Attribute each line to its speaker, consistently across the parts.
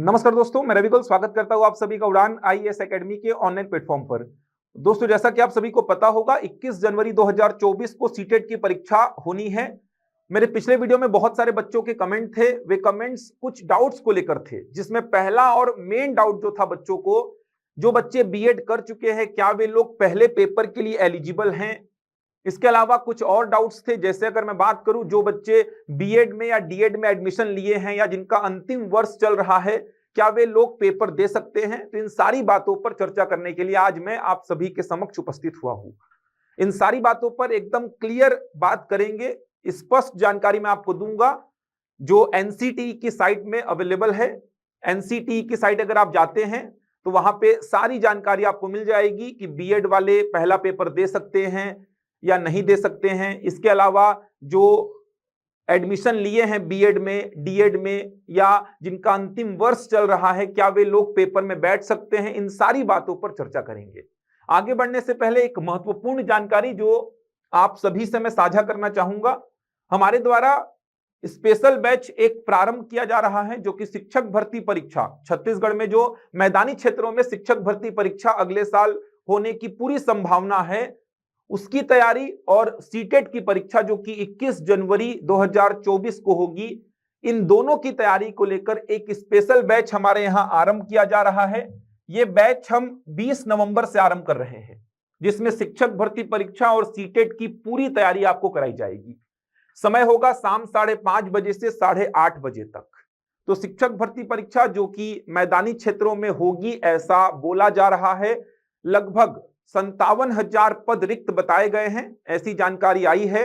Speaker 1: नमस्कार दोस्तों, मैं रवि गोयल स्वागत करता हूं आप सभी का उड़ान आईएएस एकेडमी के ऑनलाइन प्लेटफॉर्म पर। दोस्तों, जैसा कि आप सभी को पता होगा 21 जनवरी 2024 को सीटेट की परीक्षा होनी है। मेरे पिछले वीडियो में बहुत सारे बच्चों के कमेंट थे। वे कमेंट्स कुछ डाउट्स को लेकर थे, जिसमें पहला और मेन डाउट जो था बच्चों को, जो बच्चे बीएड कर चुके हैं क्या वे लोग पहले पेपर के लिए एलिजिबल हैं। इसके अलावा कुछ और डाउट्स थे, जैसे अगर मैं बात करूं जो बच्चे बीएड में या डीएड में एडमिशन लिए हैं या जिनका अंतिम वर्ष चल रहा है, क्या वे लोग पेपर दे सकते हैं। तो इन सारी बातों पर चर्चा करने के लिए आज मैं आप सभी के समक्ष उपस्थित हुआ हूं। इन सारी बातों पर एकदम क्लियर बात करेंगे, स्पष्ट जानकारी मैं आपको दूंगा जो एनसीटीई की साइट में अवेलेबल है। एनसीटीई की साइट अगर आप जाते हैं तो वहां पे सारी जानकारी आपको मिल जाएगी कि बीएड वाले पहला पेपर दे सकते हैं या नहीं दे सकते हैं। इसके अलावा जो एडमिशन लिए हैं बीएड में, डीएड में या जिनका अंतिम वर्ष चल रहा है, क्या वे लोग पेपर में बैठ सकते हैं। इन सारी बातों पर चर्चा करेंगे। आगे बढ़ने से पहले एक महत्वपूर्ण जानकारी जो आप सभी से मैं साझा करना चाहूंगा। हमारे द्वारा स्पेशल बैच एक प्रारंभ किया जा रहा है, जो कि शिक्षक भर्ती परीक्षा छत्तीसगढ़ में जो मैदानी क्षेत्रों में शिक्षक भर्ती परीक्षा अगले साल होने की पूरी संभावना है, उसकी तैयारी और सीटेट की परीक्षा जो कि 21 जनवरी 2024 को होगी, इन दोनों की तैयारी को लेकर एक स्पेशल बैच हमारे यहां आरंभ किया जा रहा है। यह बैच हम 20 नवंबर से आरंभ कर रहे हैं, जिसमें शिक्षक भर्ती परीक्षा और सीटेट की पूरी तैयारी आपको कराई जाएगी। समय होगा शाम 5:30 बजे से 8:30 बजे तक। तो शिक्षक भर्ती परीक्षा जो कि मैदानी क्षेत्रों में होगी ऐसा बोला जा रहा है। लगभग 57,000 पद रिक्त बताए गए हैं, ऐसी जानकारी आई है।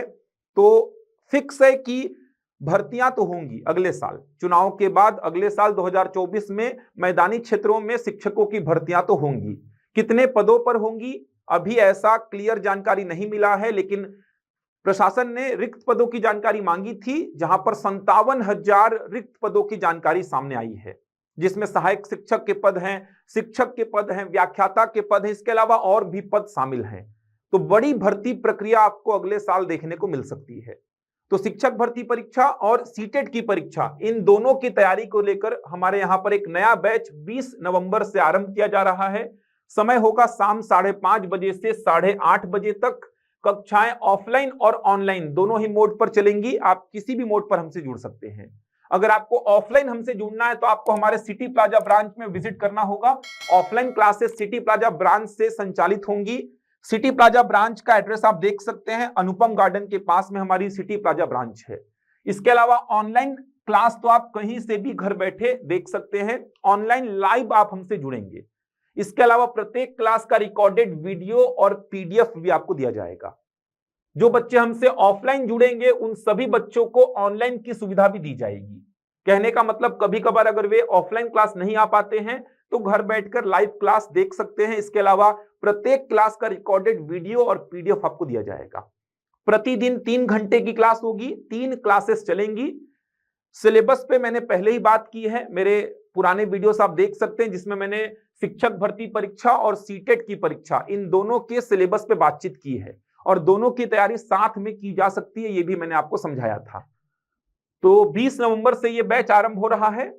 Speaker 1: तो फिक्स है कि भर्तियां तो होंगी अगले साल, चुनाव के बाद अगले साल 2024 में मैदानी क्षेत्रों में शिक्षकों की भर्तियां तो होंगी। कितने पदों पर होंगी अभी ऐसा क्लियर जानकारी नहीं मिला है, लेकिन प्रशासन ने रिक्त पदों की जानकारी मांगी थी, जहां पर 57,000 रिक्त पदों की जानकारी सामने आई है, जिसमें सहायक शिक्षक के पद हैं, शिक्षक के पद हैं, व्याख्याता के पद हैं, इसके अलावा और भी पद शामिल हैं। तो बड़ी भर्ती प्रक्रिया आपको अगले साल देखने को मिल सकती है। तो शिक्षक भर्ती परीक्षा और सीटेट की परीक्षा, इन दोनों की तैयारी को लेकर हमारे यहां पर एक नया बैच 20 नवंबर से आरंभ किया जा रहा है। समय होगा शाम 5:30 बजे से 8:30 बजे तक। कक्षाएं ऑफलाइन और ऑनलाइन दोनों ही मोड पर चलेंगी। आप किसी भी मोड पर हमसे जुड़ सकते हैं। अगर आपको ऑफलाइन हमसे जुड़ना है तो आपको हमारे सिटी प्लाजा ब्रांच में विजिट करना होगा। Offline classes city plaza branch से संचालित होंगी। सिटी प्लाजा ब्रांच का एड्रेस आप देख सकते हैं, अनुपम गार्डन के पास में हमारी सिटी प्लाजा ब्रांच है। इसके अलावा ऑनलाइन क्लास तो आप कहीं से भी घर बैठे देख सकते हैं। ऑनलाइन लाइव आप हमसे जुड़ेंगे। इसके अलावा प्रत्येक क्लास का रिकॉर्डेड वीडियो और पीडीएफ भी आपको दिया जाएगा। जो बच्चे हमसे ऑफलाइन जुड़ेंगे उन सभी बच्चों को ऑनलाइन की सुविधा भी दी जाएगी। कहने का मतलब, कभी कभार अगर वे ऑफलाइन क्लास नहीं आ पाते हैं तो घर बैठकर लाइव क्लास देख सकते हैं। इसके अलावा प्रत्येक क्लास का रिकॉर्डेड वीडियो और पीडीएफ आपको दिया जाएगा। प्रतिदिन 3 घंटे की क्लास होगी, 3 क्लासेस चलेंगी। सिलेबस पे मैंने पहले ही बात की है, मेरे पुराने वीडियोस आप देख सकते हैं, जिसमें मैंने शिक्षक भर्ती परीक्षा और सीटेट की परीक्षा इन दोनों के सिलेबस पे बातचीत की है और दोनों की तैयारी साथ में की जा सकती है, ये भी मैंने आपको समझाया था। तो 20 नवंबर से ये बैच आरंभ हो रहा है।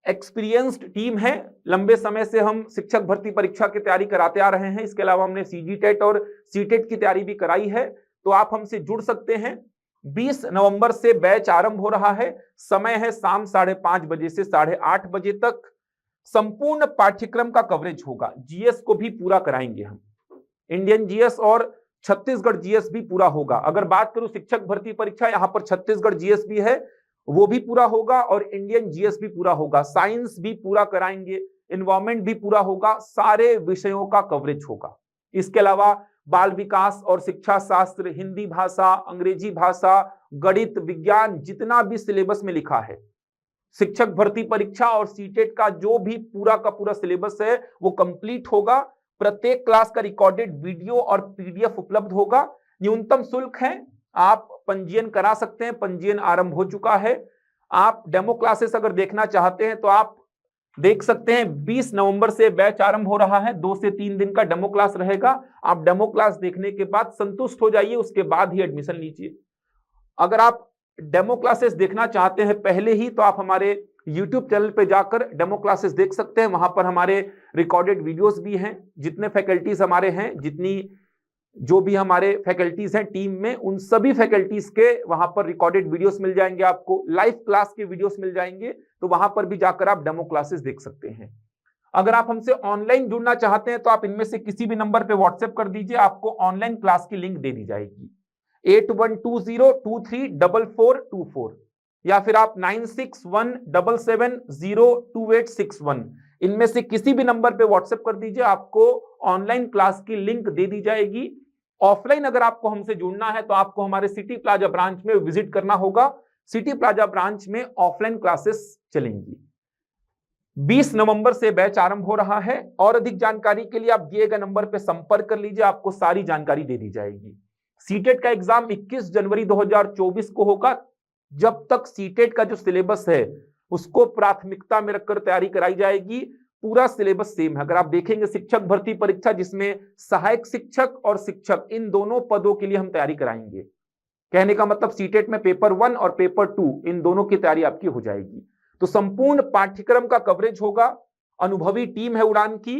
Speaker 1: एक्सपीरियंस्ड टीम है, लंबे समय से हम शिक्षक भर्ती परीक्षा की तैयारी कराते आ रहे हैं। इसके अलावा हमने सीजीटेट और सीटेट की तैयारी भी कराई है। तो आप हमसे जुड़ सकते हैं। 20 नवंबर से बैच आरंभ हो रहा है। समय है शाम 5:30 बजे से 8:30 बजे तक। संपूर्ण पाठ्यक्रम का कवरेज होगा। जीएस को भी पूरा कराएंगे हम, इंडियन जीएस और छत्तीसगढ़ जीएस भी पूरा होगा। अगर बात करूं शिक्षक भर्ती परीक्षा, यहां पर छत्तीसगढ़ जीएस भी है, वो भी पूरा होगा और इंडियन जीएस भी पूरा होगा। साइंस भी पूरा कराएंगे, एनवायरमेंट भी पूरा होगा, सारे विषयों का कवरेज होगा। इसके अलावा बाल विकास और शिक्षा शास्त्र, हिंदी भाषा, अंग्रेजी भाषा, गणित, विज्ञान, जितना भी सिलेबस में लिखा है, शिक्षक भर्ती परीक्षा और सीटेट का जो भी पूरा का पूरा सिलेबस है वो कंप्लीट होगा। प्रत्येक क्लास का रिकॉर्डेड वीडियो और पीडीएफ उपलब्ध होगा। न्यूनतम शुल्क है, आप पंजीयन करा सकते हैं, पंजीयन आरंभ हो चुका है। आप डेमो क्लासेस अगर देखना चाहते हैं तो आप देख सकते हैं। 20 नवंबर से बैच आरंभ हो रहा है। 2 से 3 दिन का डेमो क्लास रहेगा। आप डेमो क्लास देखने के बाद संतुष्ट हो जाइए, उसके बाद ही एडमिशन लीजिए। अगर आप डेमो क्लासेस देखना चाहते हैं पहले ही, तो आप हमारे YouTube चैनल पे जाकर डेमो क्लासेस देख सकते हैं। वहां पर हमारे रिकॉर्डेड वीडियोस भी हैं। जितने फैकल्टीज हमारे हैं, जितनी जो भी हमारे फैकल्टीज हैं टीम में, उन सभी फैकल्टीज के वहां पर रिकॉर्डेड वीडियोस मिल जाएंगे, आपको लाइव क्लास के वीडियोस मिल जाएंगे। तो वहां पर भी जाकर आप डेमो क्लासेस देख सकते हैं। अगर आप हमसे ऑनलाइन जुड़ना चाहते हैं तो आप इनमें से किसी भी नंबर पे व्हाट्सएप कर दीजिए, आपको ऑनलाइन क्लास की लिंक दे दी जाएगी 8120234424, या फिर आप 9617702861, इनमें से किसी भी नंबर पे व्हाट्सएप कर दीजिए, आपको ऑनलाइन क्लास की लिंक दे दी जाएगी। ऑफलाइन अगर आपको हमसे जुड़ना है तो आपको हमारे सिटी प्लाजा ब्रांच में विजिट करना होगा। सिटी प्लाजा ब्रांच में ऑफलाइन क्लासेस चलेंगी। 20 नवंबर से बैच आरंभ हो रहा है और अधिक जानकारी के लिए आप दिए गए नंबर पर संपर्क कर लीजिए, आपको सारी जानकारी दे दी जाएगी। सीटेट का एग्जाम 21 जनवरी 2024 को होगा। जब तक सीटेट का जो सिलेबस है उसको प्राथमिकता में रखकर तैयारी कराई जाएगी। पूरा सिलेबस सेम है। अगर आप देखेंगे शिक्षक भर्ती परीक्षा, जिसमें सहायक शिक्षक और शिक्षक इन दोनों पदों के लिए हम तैयारी कराएंगे। कहने का मतलब सीटेट में पेपर 1 और पेपर 2 इन दोनों की तैयारी आपकी हो जाएगी। तो संपूर्ण पाठ्यक्रम का कवरेज होगा। अनुभवी टीम है उड़ान की,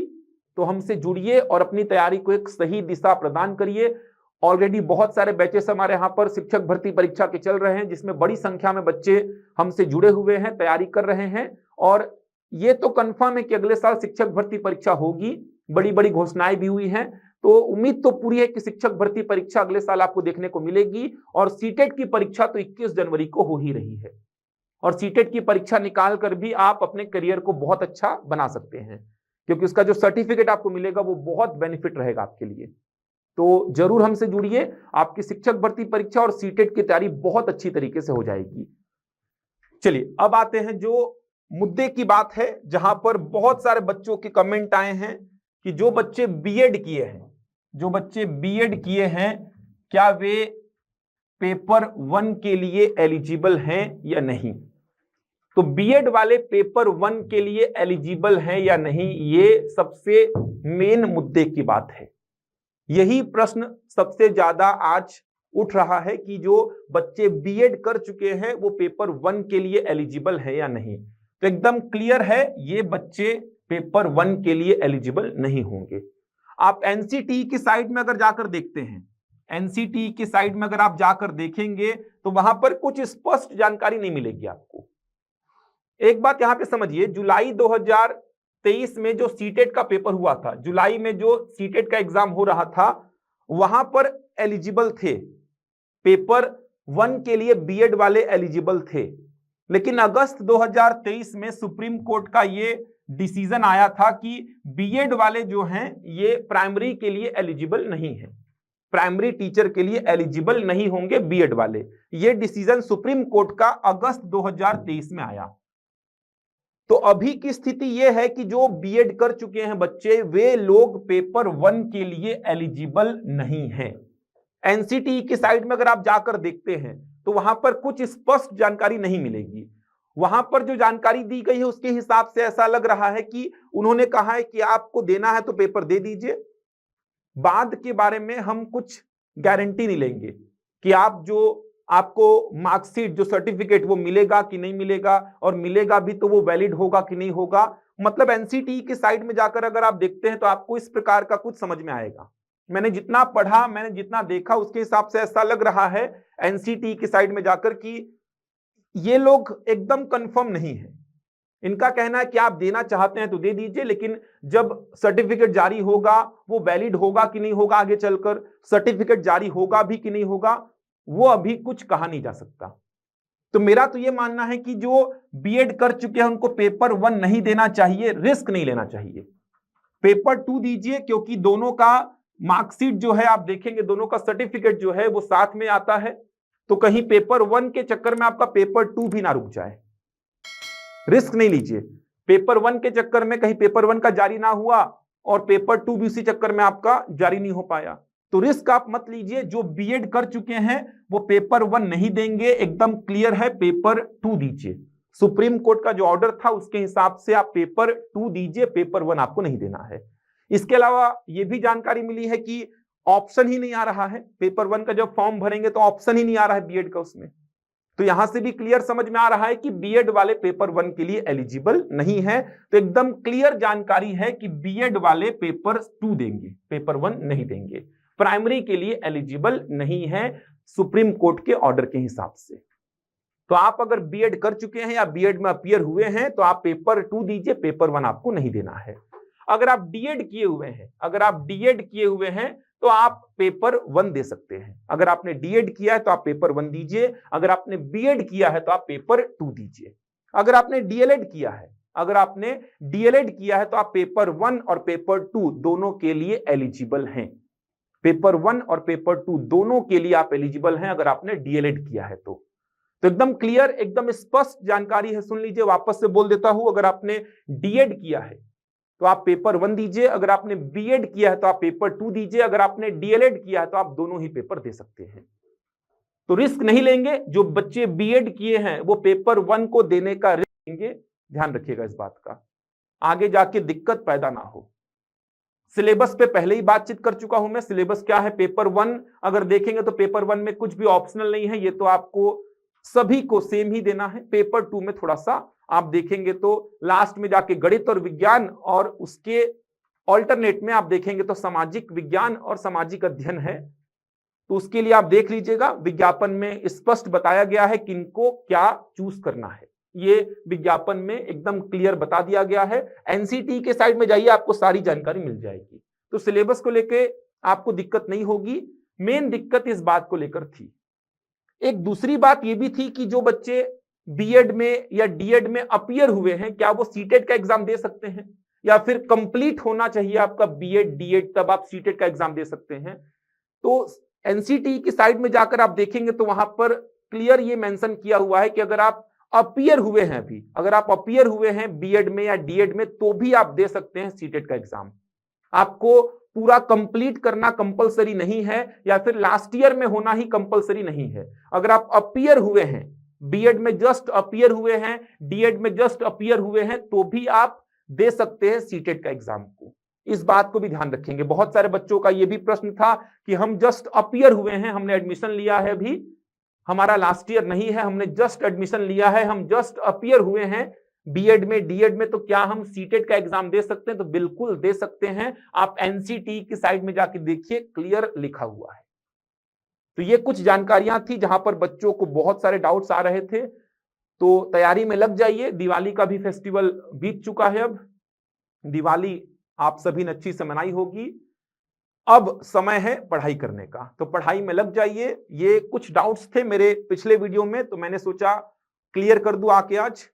Speaker 1: तो हमसे जुड़िए और अपनी तैयारी को एक सही दिशा प्रदान करिए। ऑलरेडी बहुत सारे बैचेस हमारे यहाँ पर शिक्षक भर्ती परीक्षा के चल रहे हैं, जिसमें बड़ी संख्या में बच्चे हमसे जुड़े हुए हैं, तैयारी कर रहे हैं। और ये तो कंफर्म है कि अगले साल शिक्षक भर्ती परीक्षा होगी। बड़ी बड़ी घोषणाएं भी हुई हैं, तो उम्मीद तो पूरी है कि शिक्षक भर्ती परीक्षा अगले साल आपको देखने को मिलेगी। और सीटेट की परीक्षा तो 21 जनवरी को हो ही रही है। और सीटेट की परीक्षा निकाल कर भी आप अपने करियर को बहुत अच्छा बना सकते हैं, क्योंकि उसका जो सर्टिफिकेट आपको मिलेगा वो बहुत बेनिफिट रहेगा आपके लिए। तो जरूर हमसे जुड़िए, आपकी शिक्षक भर्ती परीक्षा और सीटेट की तैयारी बहुत अच्छी तरीके से हो जाएगी। चलिए अब आते हैं जो मुद्दे की बात है, जहां पर बहुत सारे बच्चों के कमेंट आए हैं कि जो बच्चे बीएड किए हैं क्या वे पेपर 1 के लिए एलिजिबल हैं या नहीं। तो बीएड वाले पेपर 1 के लिए एलिजिबल हैं या नहीं, ये सबसे मेन मुद्दे की बात है। यही प्रश्न सबसे ज्यादा आज उठ रहा है कि जो बच्चे बीएड कर चुके हैं वो पेपर 1 के लिए एलिजिबल है या नहीं। तो एकदम क्लियर है, ये बच्चे पेपर 1 के लिए एलिजिबल नहीं होंगे। आप एनसीटी की साइट में अगर जाकर देखते हैं, एनसीटी की साइट में अगर आप जाकर देखेंगे तो वहां पर कुछ स्पष्ट जानकारी नहीं मिलेगी आपको। एक बात यहां पे समझिए, जुलाई 2023 में जो सीटेट का पेपर हुआ था, जुलाई में जो सीटेट का एग्जाम हो रहा था, वहां पर एलिजिबल थे, पेपर 1 के लिए बीएड वाले एलिजिबल थे। लेकिन अगस्त 2023 में सुप्रीम कोर्ट का ये डिसीजन आया था कि बीएड वाले जो हैं ये प्राइमरी के लिए एलिजिबल नहीं है, प्राइमरी टीचर के लिए एलिजिबल नहीं होंगे बीएड वाले। ये डिसीजन सुप्रीम कोर्ट का अगस्त 2023 में आया। तो अभी की स्थिति यह है कि जो बीएड कर चुके हैं बच्चे, वे लोग पेपर 1 के लिए एलिजिबल नहीं हैं। एनसीटी की साइट में अगर आप जाकर देखते हैं तो वहां पर कुछ स्पष्ट जानकारी नहीं मिलेगी। वहां पर जो जानकारी दी गई है उसके हिसाब से ऐसा लग रहा है कि उन्होंने कहा है कि आपको देना है तो पेपर दे दीजिए, बाद के बारे में हम कुछ गारंटी नहीं लेंगे कि आपको मार्कशीट जो सर्टिफिकेट वो मिलेगा कि नहीं मिलेगा, और मिलेगा भी तो वो वैलिड होगा कि नहीं होगा। मतलब एनसीटी की साइट में जाकर अगर आप देखते हैं तो आपको इस प्रकार का कुछ समझ में आएगा। मैंने जितना पढ़ा, मैंने जितना देखा, उसके हिसाब से ऐसा लग रहा है एनसीटी की साइट में जाकर कि ये लोग एकदम कंफर्म नहीं है। इनका कहना है कि आप देना चाहते हैं तो दे दीजिए, लेकिन जब सर्टिफिकेट जारी होगा वो वैलिड होगा कि नहीं होगा, आगे चलकर सर्टिफिकेट जारी होगा भी कि नहीं होगा, वो अभी कुछ कहा नहीं जा सकता। तो मेरा तो ये मानना है कि जो बीएड कर चुके हैं उनको पेपर 1 नहीं देना चाहिए, रिस्क नहीं लेना चाहिए, पेपर 2 दीजिए, क्योंकि दोनों का मार्कशीट जो है आप देखेंगे, दोनों का सर्टिफिकेट जो है वो साथ में आता है। तो कहीं पेपर 1 के चक्कर में आपका पेपर 2 भी ना रुक जाए। रिस्क नहीं लीजिए, पेपर 1 के चक्कर में कहीं पेपर 1 का जारी ना हुआ और पेपर 2 भी उसी चक्कर में आपका जारी नहीं हो पाया। तो रिस्क आप मत लीजिए। जो बीएड कर चुके हैं वो पेपर 1 नहीं देंगे, एकदम क्लियर है, पेपर 2 दीजिए। सुप्रीम कोर्ट का जो ऑर्डर था उसके हिसाब से आप पेपर 2 दीजिए, पेपर 1 आपको नहीं देना है। इसके अलावा यह भी जानकारी मिली है कि ऑप्शन ही नहीं आ रहा है, पेपर 1 का जब फॉर्म भरेंगे तो ऑप्शन ही नहीं आ रहा है बीएड का उसमें। तो यहां से भी क्लियर समझ में आ रहा है कि बीएड वाले पेपर 1 के लिए एलिजिबल नहीं है। तो एकदम क्लियर जानकारी है कि बीएड वाले पेपर 2 देंगे, पेपर 1 नहीं देंगे, प्राइमरी के लिए एलिजिबल नहीं है सुप्रीम कोर्ट के ऑर्डर के हिसाब से। तो आप अगर बीएड कर चुके हैं या बीएड में अपीयर हुए हैं तो आप पेपर 2 दीजिए, पेपर 1 आपको नहीं देना है। अगर आप डीएड किए हुए हैं, अगर आप डीएड किए हुए हैं तो आप पेपर 1 दे सकते हैं। अगर आपने डीएड किया है तो आप पेपर 1 दीजिए, अगर आपने बीएड किया है तो आप पेपर 2 दीजिए। अगर आपने डीएलएड किया है, अगर आपने डीएलएड किया है तो आप पेपर 1 और पेपर 2 दोनों के लिए एलिजिबल हैं। पेपर 1 और पेपर 2 दोनों के लिए आप एलिजिबल हैं अगर आपने डीएलएड किया है तो एकदम क्लियर, एकदम स्पष्ट जानकारी है। सुन लीजिए, वापस से बोल देता हूं। अगर आपने डीएड किया है तो आप पेपर 1 दीजिए, अगर आपने बीएड किया है तो आप पेपर 2 दीजिए, अगर आपने डीएलएड किया है तो आप दोनों ही पेपर दे सकते हैं। तो रिस्क नहीं लेंगे। जो बच्चे बीएड किए हैं वो पेपर 1 को देने का रिस्क लेंगे, ध्यान रखिएगा इस बात का, आगे जाके दिक्कत पैदा ना हो। सिलेबस पे पहले ही बातचीत कर चुका हूं मैं। सिलेबस क्या है, पेपर 1 अगर देखेंगे तो पेपर 1 में कुछ भी ऑप्शनल नहीं है, ये तो आपको सभी को सेम ही देना है। पेपर 2 में थोड़ा सा आप देखेंगे तो लास्ट में जाके गणित और विज्ञान, और उसके ऑल्टरनेट में आप देखेंगे तो सामाजिक विज्ञान और सामाजिक अध्ययन है। तो उसके लिए आप देख लीजिएगा, विज्ञापन में स्पष्ट बताया गया है किनको क्या चूज करना है। ये विज्ञापन में एकदम क्लियर बता दिया गया है। एनसीटी के साइड में जाइए, आपको सारी जानकारी मिल जाएगी। तो सिलेबस को लेके आपको दिक्कत नहीं होगी। मेन दिक्कत इस बात को लेकर थी। एक दूसरी बात यह भी थी कि जो बच्चे बीएड में या डीएड में अपीयर हुए हैं, क्या वो सीटेट का एग्जाम दे सकते हैं, या फिर कंप्लीट होना चाहिए आपका बीएड डीएड तब आप सीटेट का एग्जाम दे सकते हैं। तो एनसीटी की साइड में जाकर आप देखेंगे तो वहां पर क्लियर ये मेंशन किया हुआ है कि अगर आप अपीयर हुए हैं, अभी अगर आप अपीयर हुए हैं बीएड में या डीएड में तो भी आप दे सकते हैं सीटेट का एग्जाम। आपको पूरा कंप्लीट करना कंपलसरी नहीं है, या फिर लास्ट ईयर में होना ही कंपलसरी नहीं है। अगर आप अपीयर हुए हैं, बीएड में जस्ट अपीयर हुए हैं, डीएड में जस्ट अपीयर हुए हैं, तो भी आप दे सकते हैं सीटेट का एग्जाम को। इस बात को भी ध्यान रखेंगे। बहुत सारे बच्चों का यह भी प्रश्न था कि हम जस्ट अपीयर हुए हैं, हमने एडमिशन लिया है, अभी हमारा लास्ट ईयर नहीं है, हमने जस्ट एडमिशन लिया है, हम जस्ट अपीयर हुए हैं बीएड में डीएड में, तो क्या हम सीटेट का एग्जाम दे सकते हैं? तो बिल्कुल दे सकते हैं। आप एनसीटी की साइड में जाके देखिए, क्लियर लिखा हुआ है। तो ये कुछ जानकारियां थी जहां पर बच्चों को बहुत सारे डाउट्स आ रहे थे। तो तैयारी में लग जाइए। दिवाली का भी फेस्टिवल बीत चुका है। अब दिवाली आप सभी ने अच्छी से मनाई होगी। अब समय है पढ़ाई करने का, तो पढ़ाई में लग जाइए। ये कुछ डाउट्स थे मेरे पिछले वीडियो में, तो मैंने सोचा क्लियर कर दूं आके आज।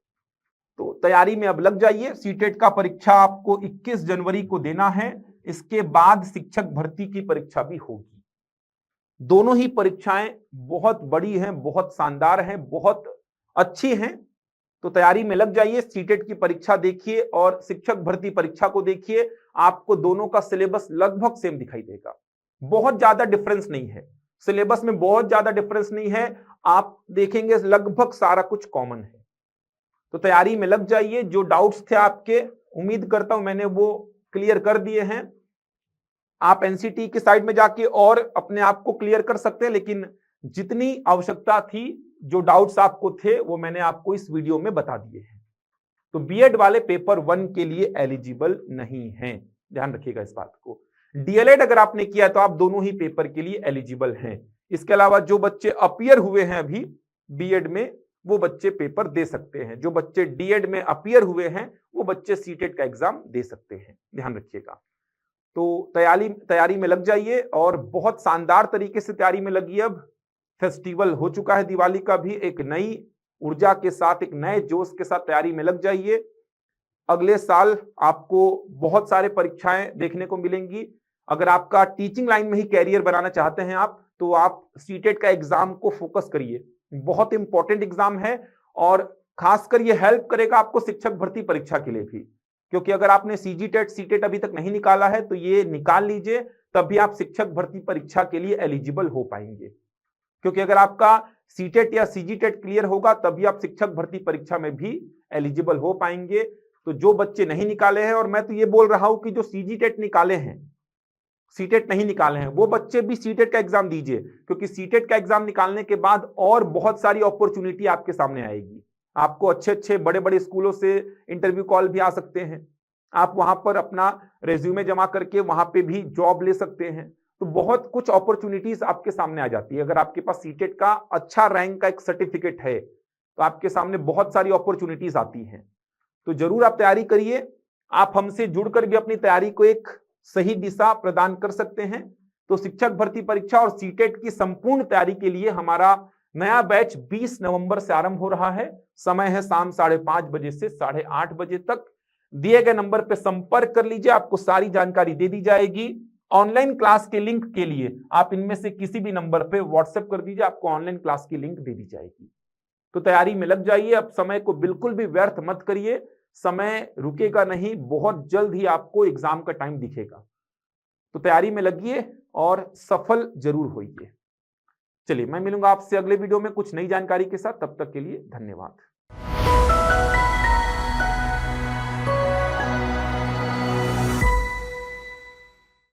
Speaker 1: तो तैयारी में अब लग जाइए। सीटेट का परीक्षा आपको 21 जनवरी को देना है। इसके बाद शिक्षक भर्ती की परीक्षा भी होगी। दोनों ही परीक्षाएं बहुत बड़ी हैं, बहुत शानदार हैं, बहुत अच्छी हैं। तो तैयारी में लग जाइए। सीटेट की परीक्षा देखिए और शिक्षक भर्ती परीक्षा को देखिए, आपको दोनों का सिलेबस लगभग सेम दिखाई देगा। बहुत ज्यादा डिफरेंस नहीं है, सिलेबस में बहुत ज्यादा डिफरेंस नहीं है। आप देखेंगे लगभग सारा कुछ कॉमन है। तो तैयारी में लग जाइए। जो डाउट्स थे आपके, उम्मीद करता हूं मैंने वो क्लियर कर दिए हैं। आप एनसीटी की साइड में जाके और अपने आप को क्लियर कर सकते हैं, लेकिन जितनी आवश्यकता थी, जो डाउट्स आपको थे, वो मैंने आपको इस वीडियो में बता दिए हैं। तो बीएड वाले पेपर 1 के लिए एलिजिबल नहीं हैं, ध्यान रखिएगा इस बात को। डीएलएड अगर आपने किया तो आप दोनों ही पेपर के लिए एलिजिबल हैं। इसके अलावा जो बच्चे अपीयर हुए हैं अभी बीएड में, वो बच्चे पेपर दे सकते हैं। जो बच्चे डीएड में अपीयर हुए हैं वो बच्चे सीटेट का एग्जाम दे सकते हैं, ध्यान रखिएगा। तो तैयारी में लग जाइए और बहुत शानदार तरीके से तैयारी में लगी। अब फेस्टिवल हो चुका है दिवाली का भी, एक नई ऊर्जा के साथ, एक नए जोश के साथ तैयारी में लग जाइए। अगले साल आपको बहुत सारे परीक्षाएं देखने को मिलेंगी। अगर आपका टीचिंग लाइन में ही कैरियर बनाना चाहते हैं आप, तो आप सीटेट का एग्जाम को फोकस करिए। बहुत इंपॉर्टेंट एग्जाम है और खासकर ये हेल्प करेगा आपको शिक्षक भर्ती परीक्षा के लिए भी, क्योंकि अगर आपने सीजीटेट सीटेट अभी तक नहीं निकाला है तो ये निकाल लीजिए, तब भी आप शिक्षक भर्ती परीक्षा के लिए एलिजिबल हो पाएंगे। क्योंकि अगर आपका सीटेट या सीजीटेट क्लियर होगा तभी आप शिक्षक भर्ती परीक्षा में भी एलिजिबल हो पाएंगे। तो जो बच्चे नहीं निकाले हैं, और मैं तो ये बोल रहा हूं कि जो सीजीटेट निकाले हैं, सीटेट नहीं निकाले हैं वो बच्चे भी सीटेट का एग्जाम दीजिए, क्योंकि सीटेट का एग्जाम निकालने के बाद और बहुत सारी अपॉर्चुनिटी आपके सामने आएगी। आपको अच्छे अच्छे बड़े बड़े स्कूलों से इंटरव्यू कॉल भी आ सकते हैं, आप वहां पर अपना रेज्यूमे जमा करके वहां पे भी जॉब ले सकते हैं। तो बहुत कुछ अपॉर्चुनिटीज आपके सामने आ जाती है। अगर आपके पास सीटेट का अच्छा रैंक का एक सर्टिफिकेट है तो आपके सामने बहुत सारी अपॉर्चुनिटीज आती हैं। तो जरूर आप तैयारी करिए। आप हमसे जुड़कर भी अपनी तैयारी को एक सही दिशा प्रदान कर सकते हैं। तो शिक्षक भर्ती परीक्षा और सीटेट की संपूर्ण तैयारी के लिए हमारा नया बैच 20 नवंबर से आरंभ हो रहा है। समय है शाम 5:30 बजे से 8:30 बजे तक। दिए गए नंबर पर संपर्क कर लीजिए, आपको सारी जानकारी दे दी जाएगी। ऑनलाइन क्लास के लिंक के लिए आप इनमें से किसी भी नंबर पे व्हाट्सएप कर दीजिए, आपको ऑनलाइन क्लास की लिंक दे दी जाएगी। तो तैयारी में लग जाइए। अब समय को बिल्कुल भी व्यर्थ मत करिए, समय रुकेगा नहीं, बहुत जल्द ही आपको एग्जाम का टाइम दिखेगा। तो तैयारी में लगिए और सफल जरूर होइए। चलिए मैं मिलूंगा आपसे अगले वीडियो में कुछ नई जानकारी के साथ। तब तक के लिए धन्यवाद।